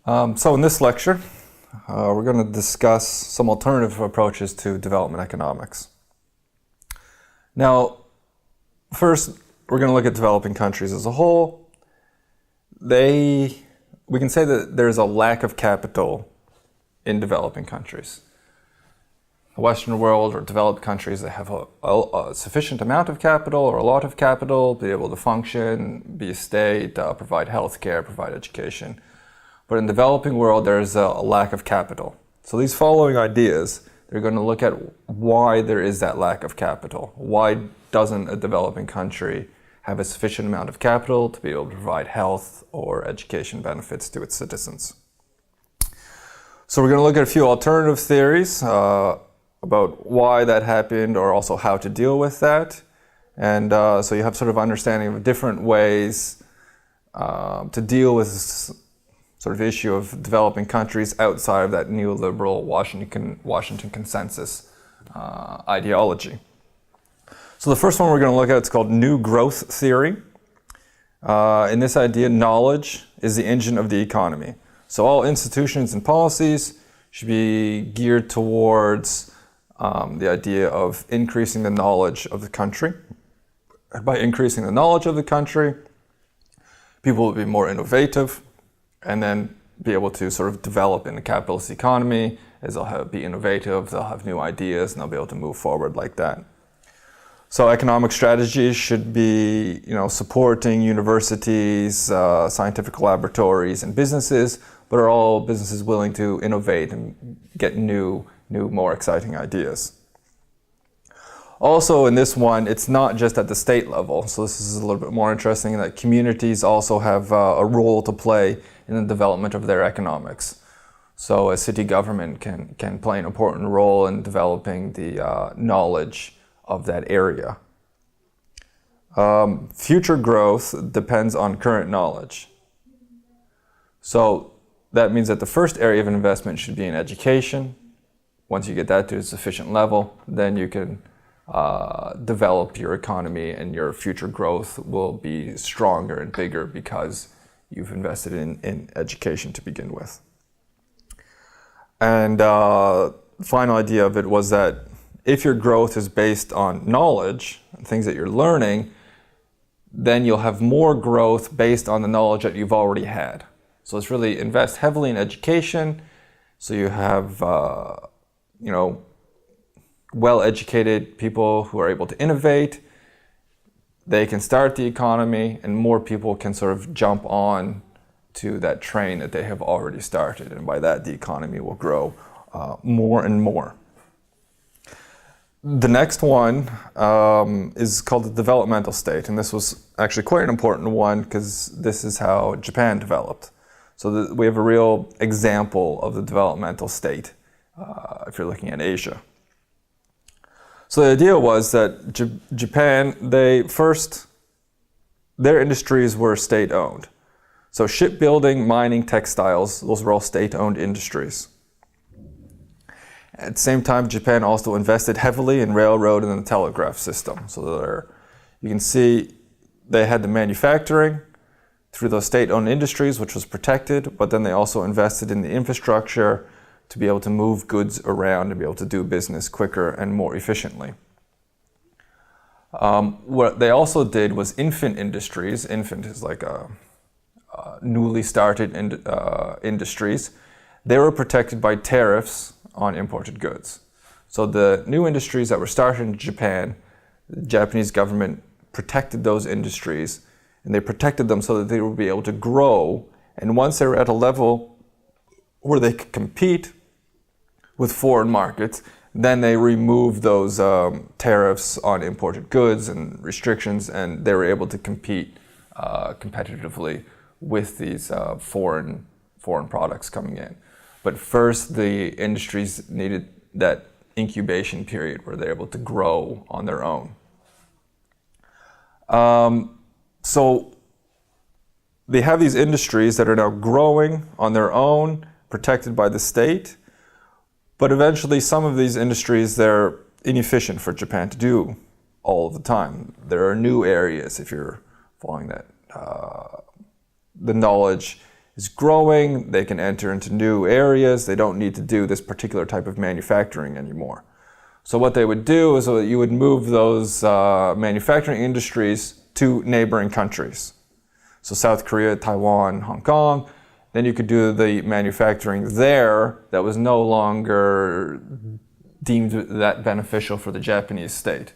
So in this lecture, we're going to discuss some alternative approaches to development economics. Now, first, we're going to look at developing countries as a whole. We can say that there's a lack of capital in developing countries. The Western world or developed countries that have a sufficient amount of capital or a lot of capital, be able to function, be a state, provide healthcare, provide education. But in the developing world, there's a lack of capital. So these following ideas, they're going to look at why there is that lack of capital. Why doesn't a developing country have a sufficient amount of capital to be able to provide health or education benefits to its citizens? So we're going to look at a few alternative theories about why that happened or also how to deal with that. And so you have sort of understanding of different ways to deal with this sort of issue of developing countries outside of that neoliberal Washington consensus ideology. So the first one we're going to look at is called New Growth Theory. In this idea, knowledge is the engine of the economy. So all institutions and policies should be geared towards the idea of increasing the knowledge of the country. By increasing the knowledge of the country, people will be more innovative and then be able to sort of develop in the capitalist economy. As they'll be innovative, they'll have new ideas, and they'll be able to move forward like that. So economic strategies should be, supporting universities, scientific laboratories, and businesses, but are all businesses willing to innovate and get new, more exciting ideas. Also in this one, it's not just at the state level. So this is a little bit more interesting in that communities also have a role to play in the development of their economics. So a city government can play an important role in developing the knowledge of that area. Future growth depends on current knowledge. So that means that the first area of investment should be in education. Once you get that to a sufficient level, then you can develop your economy, and your future growth will be stronger and bigger because you've invested in education to begin with. And the final idea of it was that if your growth is based on knowledge, things that you're learning, then you'll have more growth based on the knowledge that you've already had. So it's really invest heavily in education, so you have well-educated people who are able to innovate. They can start the economy, and more people can sort of jump on to that train that they have already started. And by that, the economy will grow more and more. The next one is called the developmental state. And this was actually quite an important one because this is how Japan developed. So we have a real example of the developmental state if you're looking at Asia. So the idea was that Japan, their industries were state-owned. So shipbuilding, mining, textiles, those were all state-owned industries. At the same time, Japan also invested heavily in railroad and the telegraph system. So you can see they had the manufacturing through those state-owned industries, which was protected, but then they also invested in the infrastructure to be able to move goods around and be able to do business quicker and more efficiently. What they also did was infant industries. Infant is like a newly started industries. They were protected by tariffs on imported goods. So the new industries that were started in Japan, the Japanese government protected those industries, and they protected them so that they would be able to grow. And once they were at a level where they could compete with foreign markets, then they removed those tariffs on imported goods and restrictions, and they were able to compete competitively with these foreign products coming in. But first, the industries needed that incubation period where they're able to grow on their own. So they have these industries that are now growing on their own, protected by the state. But eventually, some of these industries, they're inefficient for Japan to do all of the time. There are new areas, if you're following that. The knowledge is growing, they can enter into new areas, they don't need to do this particular type of manufacturing anymore. So what they would do is that you would move those manufacturing industries to neighboring countries. So South Korea, Taiwan, Hong Kong, then you could do the manufacturing there that was no longer deemed that beneficial for the Japanese state.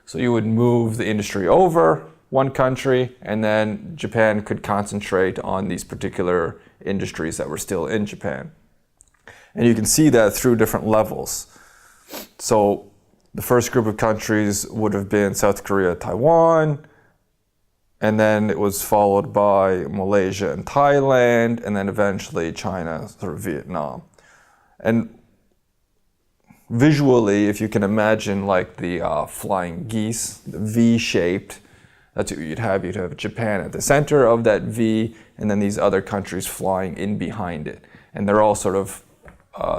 So you would move the industry over one country, and then Japan could concentrate on these particular industries that were still in Japan. And you can see that through different levels. So the first group of countries would have been South Korea, Taiwan, and then it was followed by Malaysia and Thailand, and then eventually China, sort of Vietnam. And visually, if you can imagine like the flying geese, the V-shaped, that's what you'd have. You'd have Japan at the center of that V, and then these other countries flying in behind it. And they're all sort of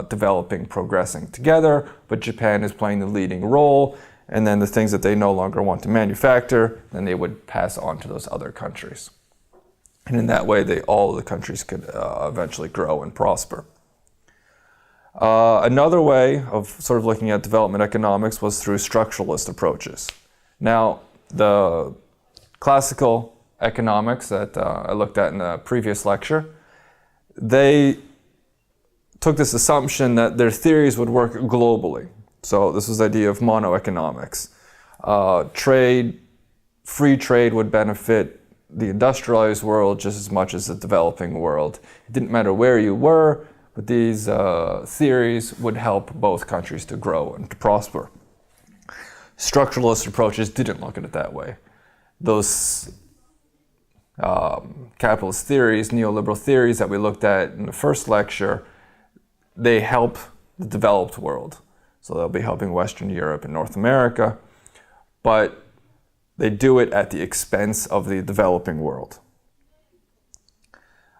developing, progressing together, but Japan is playing the leading role, and then the things that they no longer want to manufacture, then they would pass on to those other countries. And in that way, all the countries could eventually grow and prosper. Another way of sort of looking at development economics was through structuralist approaches. Now, the classical economics that I looked at in the previous lecture, they took this assumption that their theories would work globally. So this was the idea of monoeconomics. Free trade would benefit the industrialized world just as much as the developing world. It didn't matter where you were, but these theories would help both countries to grow and to prosper. Structuralist approaches didn't look at it that way. Those capitalist theories, neoliberal theories that we looked at in the first lecture, they help the developed world. So they'll be helping Western Europe and North America, but they do it at the expense of the developing world.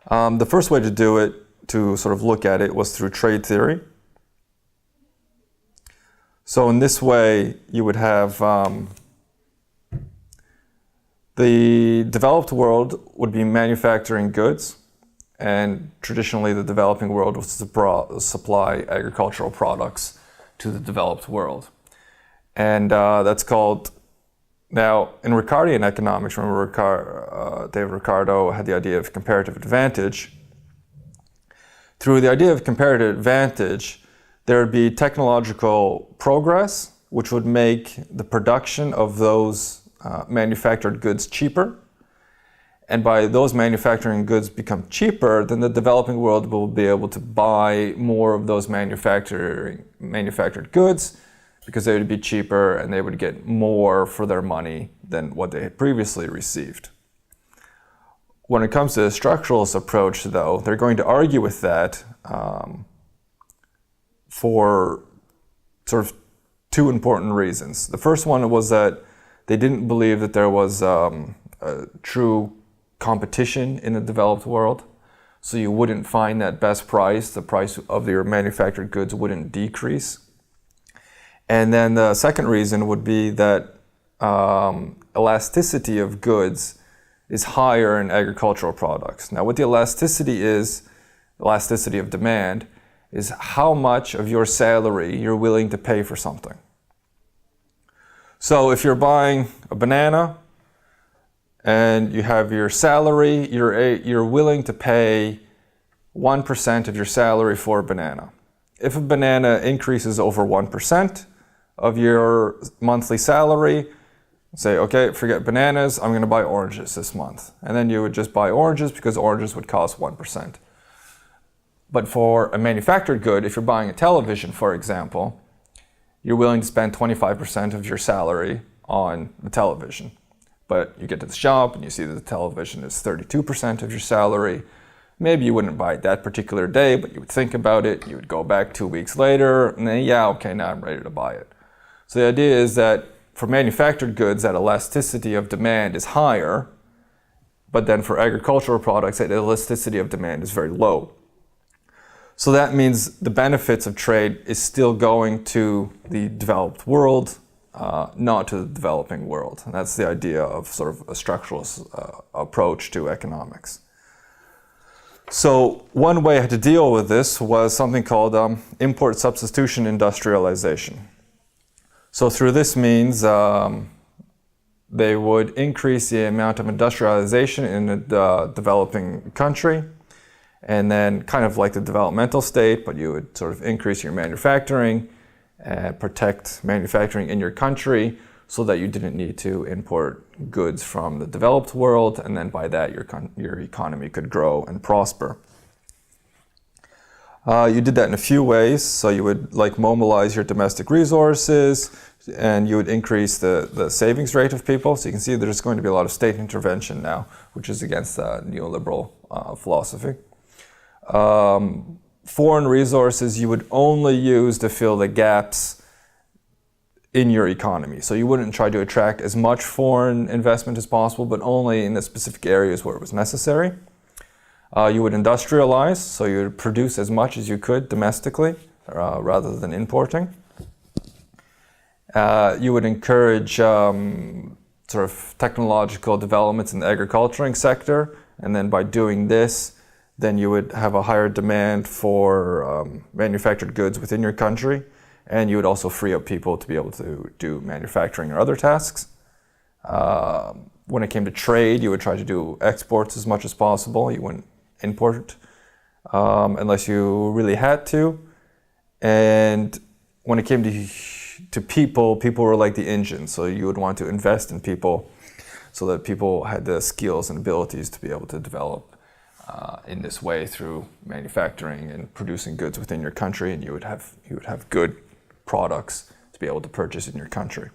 The first way to do it, to sort of look at it, was through trade theory. So in this way, you would have the developed world would be manufacturing goods, and traditionally the developing world would supply agricultural products to the developed world. And that's called, now in Ricardian economics, remember David Ricardo had the idea of comparative advantage. Through the idea of comparative advantage, there would be technological progress, which would make the production of those manufactured goods cheaper. And by those manufacturing goods become cheaper, then the developing world will be able to buy more of those manufactured goods because they would be cheaper and they would get more for their money than what they had previously received. When it comes to the structuralist approach, though, they're going to argue with that for sort of two important reasons. The first one was that they didn't believe that there was a true competition in the developed world. So you wouldn't find that best price, the price of your manufactured goods wouldn't decrease. And then the second reason would be that elasticity of goods is higher in agricultural products. Now what the elasticity of demand, is how much of your salary you're willing to pay for something. So if you're buying a banana and you have your salary, you're willing to pay 1% of your salary for a banana. If a banana increases over 1% of your monthly salary, say, okay, forget bananas, I'm going to buy oranges this month. And then you would just buy oranges because oranges would cost 1%. But for a manufactured good, if you're buying a television, for example, you're willing to spend 25% of your salary on the television. But you get to the shop and you see that the television is 32% of your salary. Maybe you wouldn't buy it that particular day, but you would think about it, you would go back 2 weeks later, and then, yeah, okay, now I'm ready to buy it. So the idea is that for manufactured goods, that elasticity of demand is higher, but then for agricultural products, that elasticity of demand is very low. So that means the benefits of trade is still going to the developed world, not to the developing world. And that's the idea of sort of a structuralist approach to economics. So one way to deal with this was something called import substitution industrialization. So through this means they would increase the amount of industrialization in a developing country, and then kind of like the developmental state, but you would sort of increase your manufacturing and protect manufacturing in your country so that you didn't need to import goods from the developed world, and then by that your economy could grow and prosper. You did that in a few ways. So you would mobilize your domestic resources, and you would increase the savings rate of people. So you can see there's going to be a lot of state intervention now, which is against neoliberal philosophy. Foreign resources you would only use to fill the gaps in your economy. So you wouldn't try to attract as much foreign investment as possible, but only in the specific areas where it was necessary. You would industrialize, so you would produce as much as you could domestically rather than importing. You would encourage sort of technological developments in the agricultural sector, and then by doing this, then you would have a higher demand for manufactured goods within your country, and you would also free up people to be able to do manufacturing or other tasks. When it came to trade, you would try to do exports as much as possible. You wouldn't import unless you really had to. And when it came to people were like the engine, so you would want to invest in people so that people had the skills and abilities to be able to develop in this way through manufacturing and producing goods within your country, and you would have good products to be able to purchase in your country.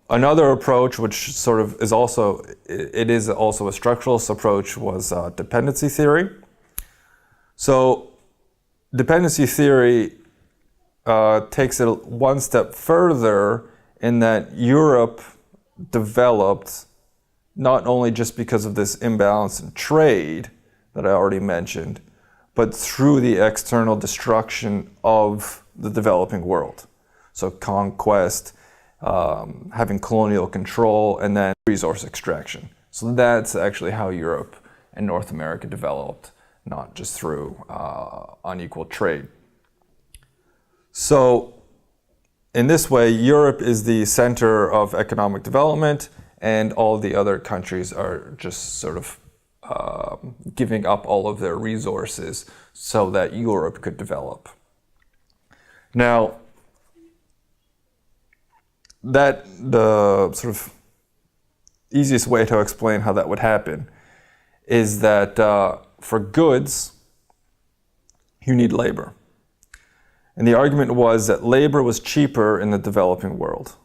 Another approach, which sort of is also a structuralist approach, was dependency theory. So dependency theory takes it one step further in that Europe developed not only just because of this imbalance in trade that I already mentioned, but through the external destruction of the developing world. So conquest, having colonial control, and then resource extraction. So that's actually how Europe and North America developed, not just through unequal trade. So in this way, Europe is the center of economic development, and all the other countries are just sort of giving up all of their resources so that Europe could develop. Now, that the sort of easiest way to explain how that would happen is that for goods, you need labor. And the argument was that labor was cheaper in the developing world.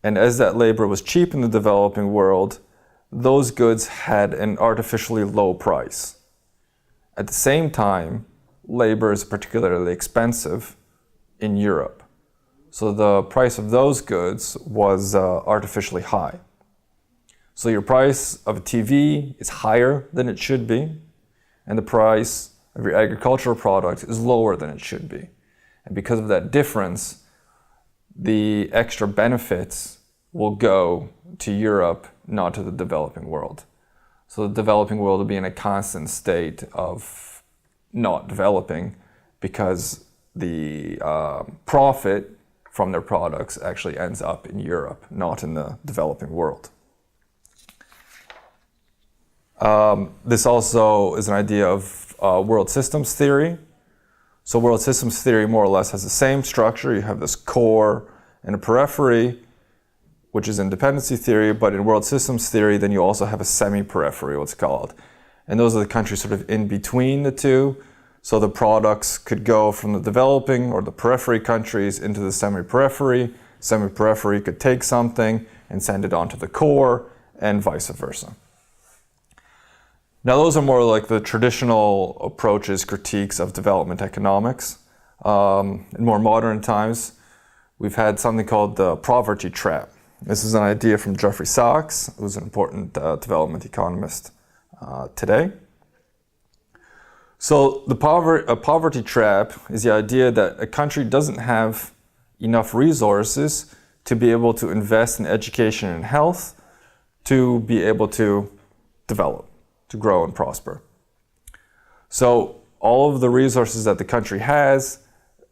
And as that labor was cheap in the developing world, those goods had an artificially low price. At the same time, labor is particularly expensive in Europe. So the price of those goods was artificially high. So your price of a TV is higher than it should be, and the price of your agricultural product is lower than it should be. And because of that difference, the extra benefits will go to Europe, not to the developing world. So the developing world will be in a constant state of not developing because the profit from their products actually ends up in Europe, not in the developing world. This also is an idea of world systems theory. So world systems theory more or less has the same structure. You have this core and a periphery, which is in dependency theory, but in world systems theory, then you also have a semi-periphery, what's called. And those are the countries sort of in between the two. So the products could go from the developing or the periphery countries into the semi-periphery. Semi-periphery could take something and send it on to the core, and vice versa. Now those are more like the traditional approaches, critiques of development economics. In more modern times, we've had something called the poverty trap. This is an idea from Geoffrey Thorpe, who's an important development economist today. So the poverty trap is the idea that a country doesn't have enough resources to be able to invest in education and health to be able to develop. to grow and prosper. So all of the resources that the country has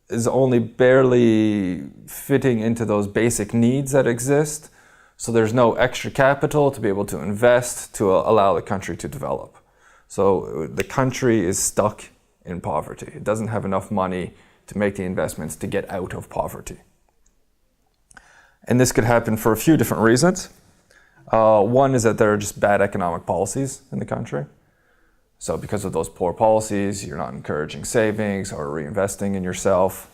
is only barely fitting into those basic needs that exist. So there's no extra capital to be able to invest to allow the country to develop. So the country is stuck in poverty. It doesn't have enough money to make the investments to get out of poverty. And this could happen for a few different reasons. One is that there are just bad economic policies in the country. So because of those poor policies, you're not encouraging savings or reinvesting in yourself.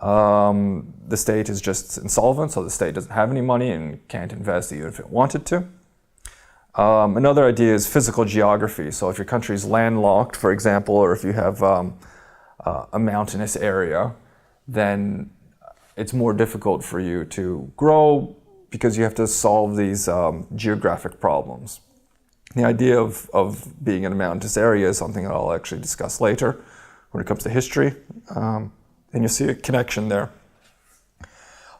The state is just insolvent, so the state doesn't have any money and can't invest even if it wanted to. Another idea is physical geography. So if your country is landlocked, for example, or if you have a mountainous area, then it's more difficult for you to grow because you have to solve these geographic problems. The idea of being in a mountainous area is something that I'll actually discuss later when it comes to history, and you'll see a connection there.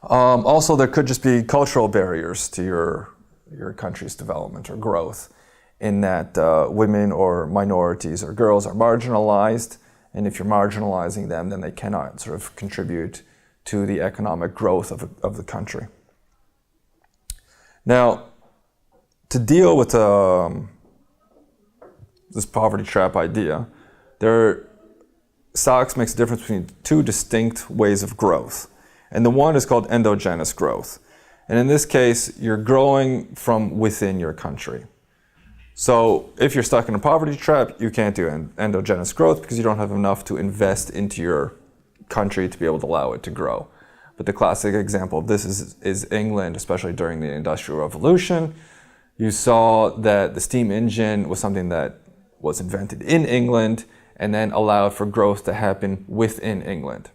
Also, there could just be cultural barriers to your country's development or growth, in that women or minorities or girls are marginalized, and if you're marginalizing them, then they cannot sort of contribute to the economic growth of the country. Now, to deal with this poverty trap idea, Sachs makes a difference between two distinct ways of growth. And the one is called endogenous growth. And in this case, you're growing from within your country. So if you're stuck in a poverty trap, you can't do endogenous growth because you don't have enough to invest into your country to be able to allow it to grow. But the classic example of this is England, especially during the Industrial Revolution. You saw that the steam engine was something that was invented in England and then allowed for growth to happen within England.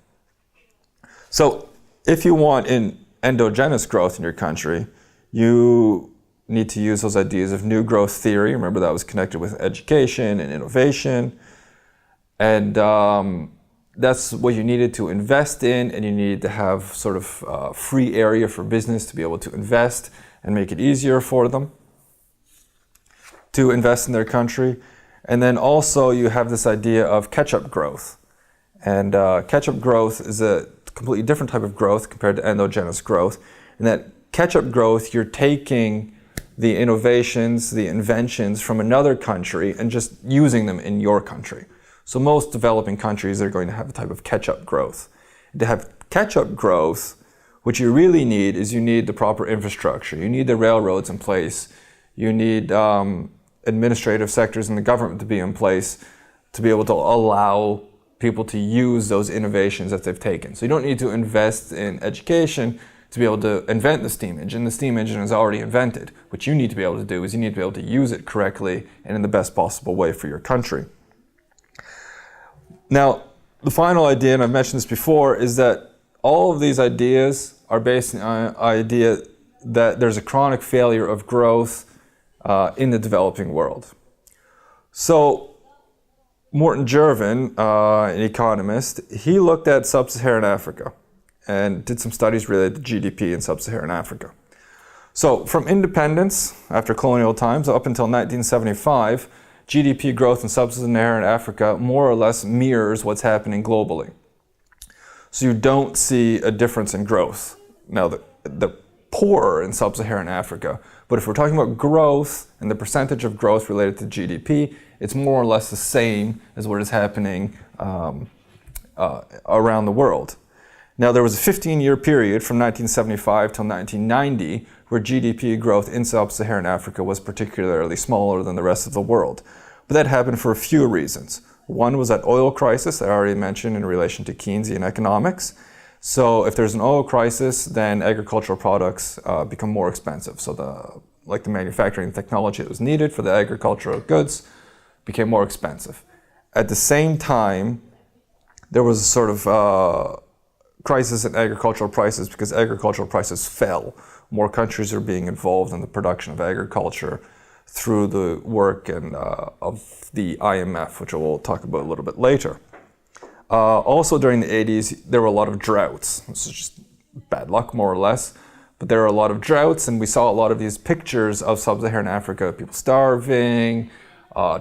So if you want endogenous growth in your country, you need to use those ideas of new growth theory. Remember, that was connected with education and innovation. And that's what you needed to invest in, and you needed to have sort of free area for business to be able to invest and make it easier for them to invest in their country. And then also you have this idea of catch-up growth. And catch-up growth is a completely different type of growth compared to endogenous growth. In that catch-up growth, you're taking the innovations, the inventions from another country and just using them in your country. So most developing countries are going to have a type of catch-up growth. And to have catch-up growth, what you really need is you need the proper infrastructure. You need the railroads in place. You need administrative sectors in the government to be in place to be able to allow people to use those innovations that they've taken. So you don't need to invest in education to be able to invent the steam engine. The steam engine is already invented. What you need to be able to do is you need to be able to use it correctly and in the best possible way for your country. Now, the final idea, and I've mentioned this before, is that all of these ideas are based on the idea that there's a chronic failure of growth in the developing world. So Morton Jervin, an economist, he looked at sub-Saharan Africa and did some studies related to GDP in sub-Saharan Africa. So from independence, after colonial times, up until 1975, GDP growth in sub-Saharan Africa more or less mirrors what's happening globally. So you don't see a difference in growth. Now, the poorer in sub-Saharan Africa, but if we're talking about growth and the percentage of growth related to GDP, it's more or less the same as what is happening around the world. Now, there was a 15-year period from 1975 till 1990 where GDP growth in sub-Saharan Africa was particularly smaller than the rest of the world. But that happened for a few reasons. One was that oil crisis that I already mentioned in relation to Keynesian economics. So if there's an oil crisis, then agricultural products become more expensive. So the manufacturing technology that was needed for the agricultural goods became more expensive. At the same time, there was a sort of crisis in agricultural prices because agricultural prices fell. More countries are being involved in the production of agriculture through the work of the IMF, which we'll talk about a little bit later. Also during the 80s, there were a lot of droughts. This is just bad luck, more or less. But there were a lot of droughts, and we saw a lot of these pictures of sub-Saharan Africa, people starving,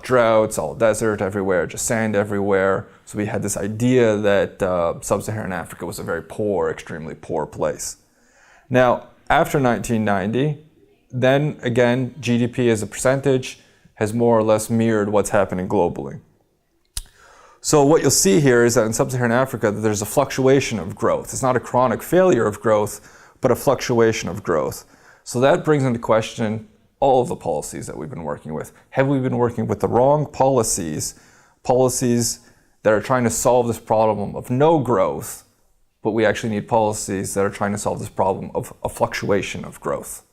droughts, all desert everywhere, just sand everywhere. So we had this idea that sub-Saharan Africa was a very poor, extremely poor place. Now, after 1990, then again, GDP as a percentage has more or less mirrored what's happening globally. So what you'll see here is that in sub-Saharan Africa, there's a fluctuation of growth. It's not a chronic failure of growth, but a fluctuation of growth. So that brings into question all of the policies that we've been working with. Have we been working with the wrong policies that are trying to solve this problem of no growth, but we actually need policies that are trying to solve this problem of a fluctuation of growth?